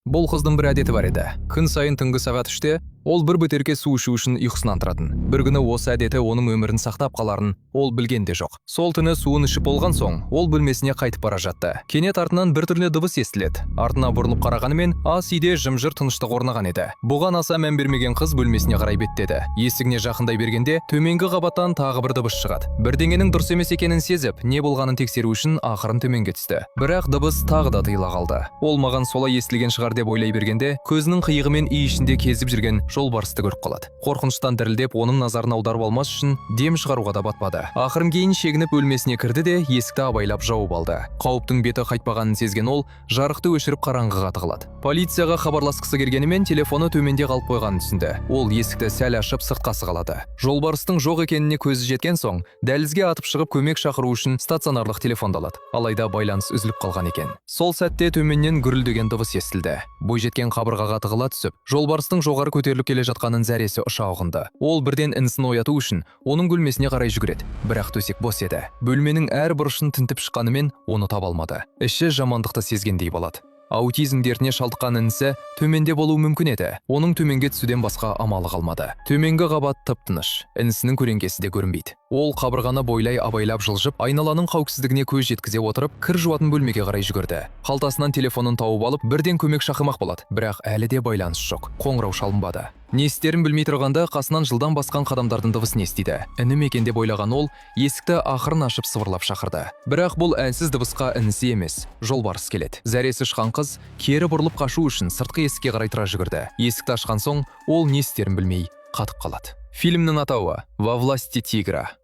Бұл қыздың бір әдеті бар еді. Күн сайын түнгі сағат 3-те ол бір бөтелке су ішу үшін ұйқысынан тұратын. Бір күні осы әдеті оның өмірін сақтап қаларын ол білген де жоқ. Сол түні суын ішіп болған соң, ол бөлмесіне қайтып бара жатты. Кенет артынан біртүрлі дыбыс естіледі. Артына бұрылып қарағанымен, ас үйде жым-жыр тыныштық орнаған еді. Бұған аса мән бермеген қыз бөлмесіне қарай беттеді. Есігіне жақындай бергенде, төменгі қабаттан тағы бір дыбыс шығады. Бірдеңенің дұрыс емес екенін сезіп, не болғанын тексеру үшін ақырын төменге түсті. Бірақ дыбыс тағы да тыйыла қалды. Ол маған солай естілген шығар деп ойлай бергенде, көзінің қиығымен үй ішінде кезіп жүрген жолбарысты көріп қалады. Қорқыныштан дірілдеп, оның назарын аударып алмас үшін дем шығаруға да батпады. Ақырын кейін шегініп бөлмесіне кірді де есікті абайлап жауып алды. Қауіптің беті қайтпағанын сезген ол жарықты өшіріп қараңғыға тығылады. Полицияға хабарласқысы келгенімен телефоны төменде қалып қойғанын түсінді. Ол есікті сәл ашып сыртқа сығалады. Жолбарыстың жоқ екеніне көзі жеткен соң, дәлізге атып шығып көмек шақыру үшін стационарлық телефонды алады. Алайда байланыс үзіліп қалған екен. Сол сәтте төменнен гүрілдеген дыбыс естілді. Бойжеткен қабырғаға тығыла түсіп, жолбарыстың жоғары көтеріліп келе жатқанын зәресі ұша ұғынды. Ол бірден інісін ояту үшін оның бөлмесіне қарай жүгіреді. Бірақ төсек бос еді. Бөлменің әр бұрышын тінтіп шыққанымен оны таба алмады. Іші жамандықты сезгендей болады. Аутизм дертіне шалдыққан інісі төменде болуы мүмкін еді. Оның төменге түсуден басқа амалы қалмады. Төменгі қабат тып-тыныш. Інісінің көлеңкесі де көрінбейді. Ол қабырғаны бойлай абайлап жылжып, айналаның қауіпсіздігіне көз жеткізе отырып, кір жуатын бөлмеге қарай жүгірді. Қалтасынан телефонын тауып алып, бірден көмек шақырмақ болады. Бірақ әлі де байланыс жоқ. Қоңырау шалынбады. Не істерін білмей тұрғанда қасынан жылдан басқан қадамдардың дыбысын естиді. Інім екен деп ойлаған ол есікті ақырын ашып сыбырлап шақырды. Бірақ бұл әлсіз дыбысқа інісі емес, жолбарыс келеді. Зәресі ұшқан қыз кері бұрылып қашу үшін сыртқы есікке қарай тұра жүгірді. Есікті ашқан соң ол не істерін білмей қатып қалады. Фильмнің атауы «Во власти тигра».